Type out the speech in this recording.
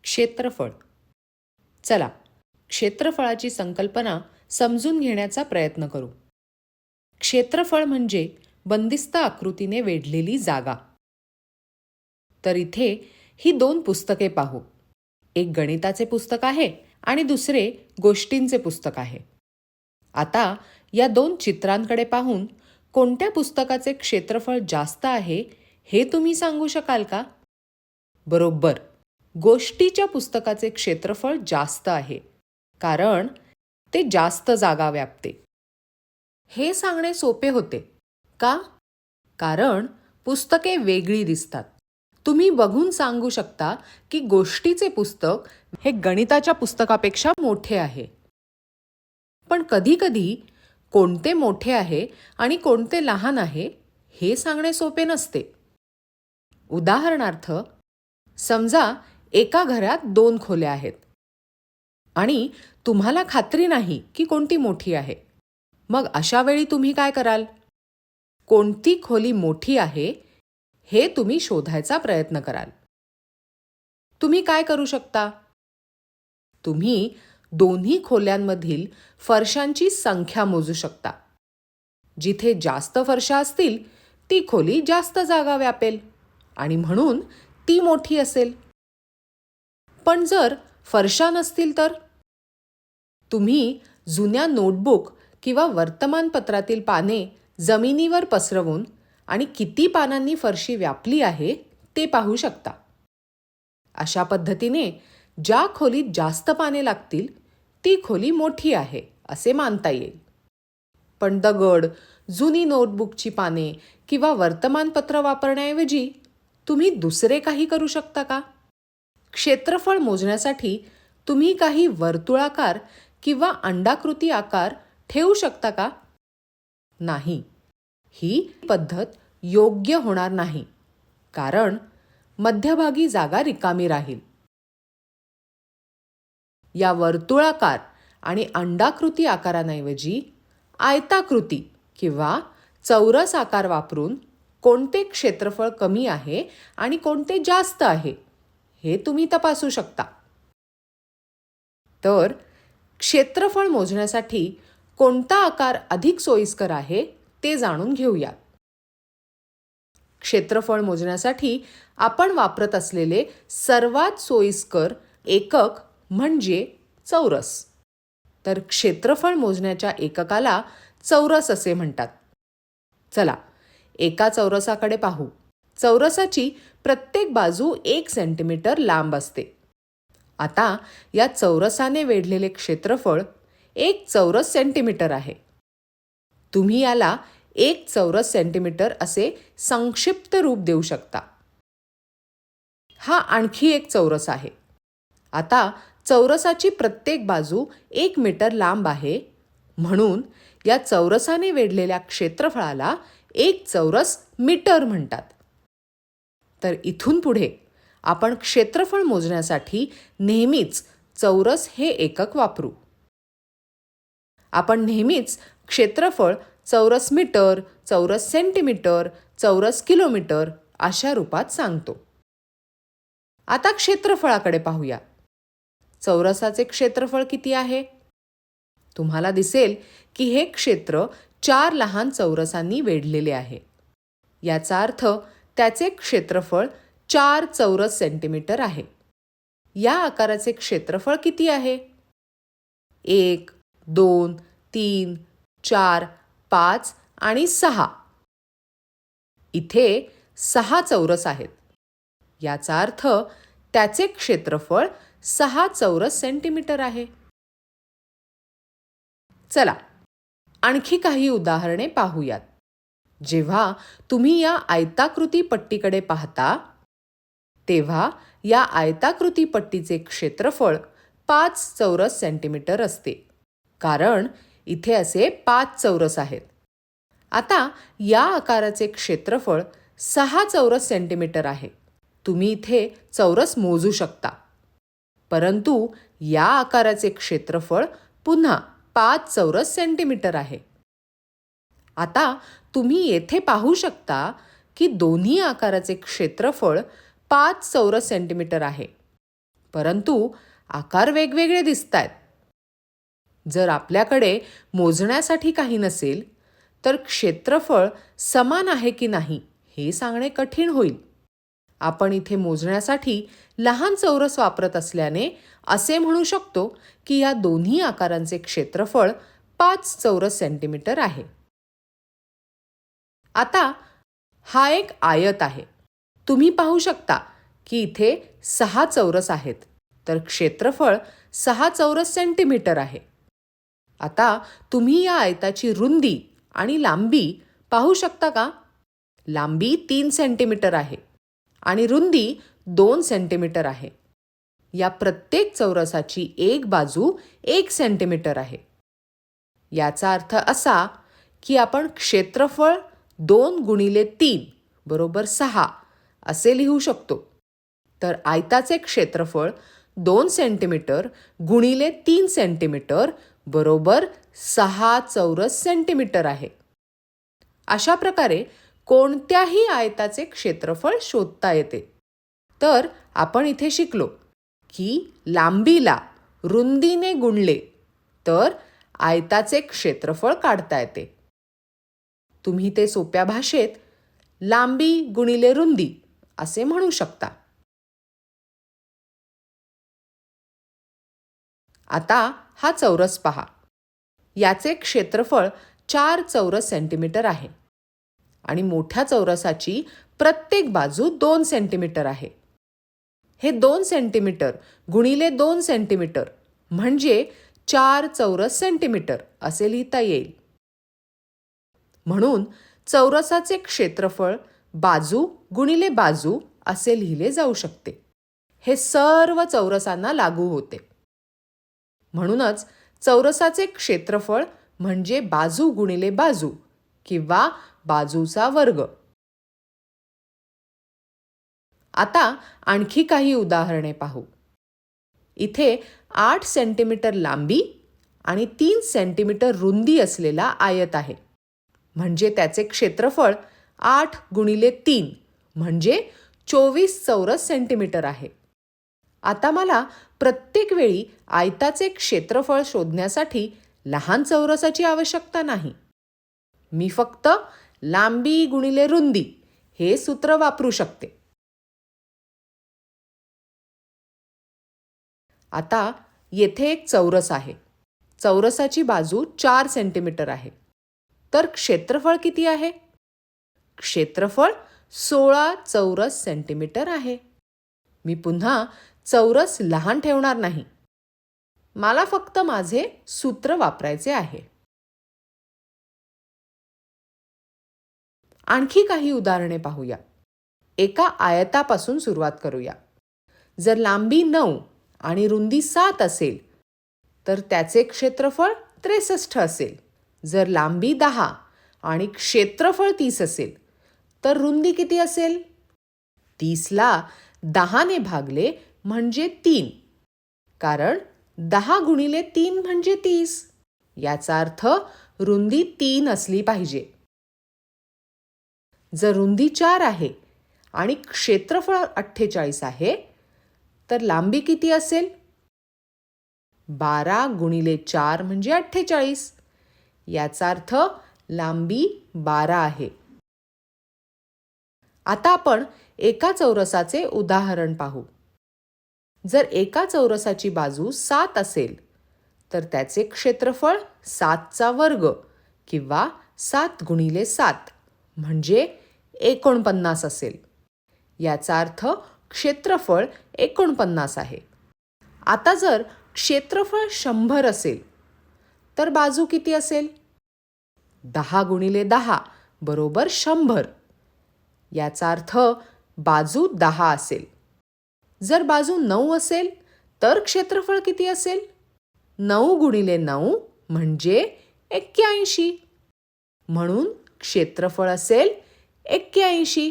क्षेत्रफळ. चला, क्षेत्रफळाची संकल्पना समजून घेण्याचा प्रयत्न करू. क्षेत्रफळ म्हणजे बंदिस्त आकृतीने वेढलेली जागा. तर इथे ही दोन पुस्तके पाहू. एक गणिताचे पुस्तक आहे आणि दुसरे गोष्टींचे पुस्तक आहे. आता या दोन चित्रांकडे पाहून कोणत्या पुस्तकाचे क्षेत्रफळ जास्त आहे हे तुम्ही सांगू शकाल का? बरोबर, गोष्टीच्या पुस्तकाचे क्षेत्रफळ जास्त आहे, कारण ते जास्त जागा व्यापते. हे सांगणे सोपे होते का? कारण पुस्तके वेगळी दिसतात. तुम्ही बघून सांगू शकता की गोष्टीचे पुस्तक हे गणिताच्या पुस्तकापेक्षा मोठे आहे. पण कधी-कधी कोणते मोठे आहे आणि कोणते लहान आहे हे सांगणे सोपे नसते. उदाहरणार्थ, समजा एका घरात 2 खोल्या आहेत आणि तुम्हाला खात्री नाही की कोणती मोठी आहे. मग अशा वेळी तुम्ही काय कराल? कोणती खोली मोठी आहे हे तुम्ही शोधायचा प्रयत्न कराल. तुम्ही काय करू शकता? तुम्ही दोन्ही खोल्यांमधील फरशांची संख्या मोजू शकता. जिथे जास्त फरशा असतील ती खोली जास्त जागा व्यापेल आणि म्हणून ती मोठी असेल. पण जर फरशा नसतील तर? तुम्ही जुन्या नोटबुक किंवा वर्तमानपत्रातील पाने जमिनीवर पसरवून आणि किती पानांनी फरशी व्यापली आहे ते पाहू शकता. अशा पद्धतीने ज्या खोलीत जास्त पाने लागतील ती खोली मोठी आहे असे मानता येईल. पण दगड, जुनी नोटबुकची पाने किंवा वर्तमानपत्र वापरण्याऐवजी तुम्ही दुसरे काही करू शकता का? क्षेत्रफळ मोजण्यासाठी तुम्ही काही वर्तुळाकार किंवा अंडाकृती आकार ठेवू शकता का? नाही, ही पद्धत योग्य होणार नाही, कारण मध्यभागी जागा रिकामी राहील. या वर्तुळाकार आणि अंडाकृती आकारांऐवजी आयताकृती किंवा चौरस आकार वापरून कोणते क्षेत्रफळ कमी आहे आणि कोणते जास्त आहे हे तुम्ही तपासू शकता. तर क्षेत्रफळ मोजण्यासाठी कोणता आकार अधिक सोयीस्कर आहे ते जाणून घेऊया. क्षेत्रफळ मोजण्यासाठी आपण वापरत असलेले सर्वात सोयीस्कर एकक म्हणजे चौरस. तर क्षेत्रफळ मोजण्याच्या एककाला चौरस असे म्हणतात. चला, एका चौरसाकडे पाहू. चौरसाची प्रत्येक बाजू 1 सेंटीमीटर लांब असते. आता या चौरसाने वेढलेले क्षेत्रफळ 1 चौरस सेंटीमीटर आहे. तुम्ही याला 1 चौरस सेंटीमीटर असे संक्षिप्त रूप देऊ शकता. हा आणखी एक चौरस आहे. आता चौरसाची प्रत्येक बाजू 1 मीटर लांब आहे, म्हणून या चौरसाने वेढलेल्या क्षेत्रफळाला 1 चौरस मीटर म्हणतात. तर इथून पुढे आपण क्षेत्रफळ मोजण्यासाठी नेहमीच चौरस हे एकक वापरू. आपण नेहमीच क्षेत्रफळ चौरस मीटर, चौरस सेंटीमीटर, चौरस किलोमीटर अशा रूपात सांगतो. आता क्षेत्रफळाकडे पाहूया. चौरसाचे क्षेत्रफळ किती आहे? तुम्हाला दिसेल की हे क्षेत्र 4 लहान चौरसांनी वेढलेले आहे. याचा अर्थ त्याचे क्षेत्रफळ 4 चौरस सेंटीमीटर आहे. या आकाराचे क्षेत्रफळ किती आहे? 1, 2, 3, 4, 5 आणि 6. इथे 6 चौरस आहेत. याचा अर्थ त्याचे क्षेत्रफळ 6 चौरस सेंटीमीटर आहे. चला, आणखी काही उदाहरणे पाहूयात. जेव्हा तुम्ही या आयताकृती पट्टीकडे पाहता, तेव्हा या आयताकृती पट्टीचे क्षेत्रफळ 5 चौरस सेंटीमीटर असते, कारण इथे असे 5 चौरस आहेत. आता या आकाराचे क्षेत्रफळ 6 चौरस सेंटीमीटर आहे. तुम्ही इथे चौरस मोजू शकता, परंतु या आकाराचे क्षेत्रफळ पुन्हा 5 चौरस सेंटीमीटर आहे. आता तुम्ही येथे पाहू शकता की दोन्ही आकाराचे क्षेत्रफळ 5 चौरस सेंटीमीटर आहे, परंतु आकार वेगवेगळे दिसतायत. जर आपल्याकडे मोजण्यासाठी काही नसेल तर क्षेत्रफळ समान आहे की नाही हे सांगणे कठीण होईल. आपण इथे मोजण्यासाठी लहान चौरस वापरत असल्याने असे म्हणू शकतो की या दोन्ही आकारांचे क्षेत्रफळ 5 चौरस सेंटीमीटर आहे. आता हा एक आयत आहे. तुम्ही पाहू शकता की इथे 6 चौरस आहेत, तर क्षेत्रफळ 6 चौरस सेंटीमीटर आहे. आता तुम्ही या आयताची रुंदी आणि लांबी पाहू शकता का? लांबी 3 सेंटीमीटर आहे आणि रुंदी 2 सेंटीमीटर आहे. या प्रत्येक चौरसाची एक बाजू 1 सेंटीमीटर आहे. याचा अर्थ असा की आपण क्षेत्रफळ 2 गुणिले 3 बरोबर 6 असे लिहू शकतो. तर आयताचे क्षेत्रफळ 2 सेंटीमीटर गुणिले 3 सेंटीमीटर बरोबर 6 चौरस सेंटीमीटर आहे. अशा प्रकारे कोणत्याही आयताचे क्षेत्रफळ शोधता येते. तर आपण इथे शिकलो की लांबीला रुंदीने गुणले तर आयताचे क्षेत्रफळ काढता येते. तुम्ही ते सोप्या भाषेत लांबी गुणिले रुंदी असे म्हणू शकता. आता हा चौरस पहा. याचे क्षेत्रफळ 4 चौरस सेंटीमीटर आहे आणि मोठ्या चौरसाची प्रत्येक बाजू 2 सेंटीमीटर आहे. हे 2 सेंटीमीटर गुणिले 2 सेंटीमीटर म्हणजे 4 चौरस सेंटीमीटर असे लिहिता येईल. म्हणून चौरसाचे क्षेत्रफळ बाजू गुणिले बाजू असे लिहिले जाऊ शकते. हे सर्व चौरसांना लागू होते. म्हणूनच चौरसाचे क्षेत्रफळ म्हणजे बाजू गुणिले बाजू किंवा बाजूचा वर्ग. आता आणखी काही उदाहरणे पाहू. इथे 8 सेंटीमीटर लांबी आणि 3 सेंटीमीटर रुंदी असलेला आयत आहे. म्हणजे त्याचे क्षेत्रफळ 8 गुणिले 3 म्हणजे 24 चौरस सेंटीमीटर आहे. आता मला प्रत्येक वेळी आयताचे क्षेत्रफळ शोधण्यासाठी लहान चौरसाची आवश्यकता नाही. मी फक्त लांबी गुणिले रुंदी हे सूत्र वापरू शकते. आता येथे एक चौरस आहे. चौरसाची बाजू 4 सेंटीमीटर आहे. तर क्षेत्रफळ किती आहे? क्षेत्रफळ 16 चौरस सेंटीमीटर आहे. मी पुन्हा चौरस लहान ठेवणार नाही. मला फक्त माझे सूत्र वापरायचे आहे. आणखी काही उदाहरणे पाहूया. एका आयतापासून सुरुवात करूया. जर लांबी 9 आणि रुंदी 7 असेल तर त्याचे क्षेत्रफळ 63 असेल. जर लांबी 10 आणि क्षेत्रफळ 30 असेल तर रुंदी किती असेल? 30ला 10ने भागले म्हणजे 3. कारण 10 गुणिले 3 म्हणजे 30. याचा अर्थ रुंदी 3 असली पाहिजे. जर रुंदी 4 आहे आणि क्षेत्रफळ 48 आहे तर लांबी किती असेल? 12 गुणिले 4 म्हणजे 48. याचा अर्थ लांबी 12 आहे. आता आपण एका चौरसाचे उदाहरण पाहू. जर एका चौरसाची बाजू 7 असेल तर त्याचे क्षेत्रफळ 7चा वर्ग किंवा 7 गुणिले 7 म्हणजे 49 असेल. याचा अर्थ क्षेत्रफळ 49 आहे. आता जर क्षेत्रफळ 100 असेल तर बाजू किती असेल? 10 गुणिले 10 बरोबर 100. याचा अर्थ बाजू 10 असेल. जर बाजू 9 असेल तर क्षेत्रफळ किती असेल? 9 गुणिले 9 म्हणजे 81. म्हणून क्षेत्रफळ असेल 81.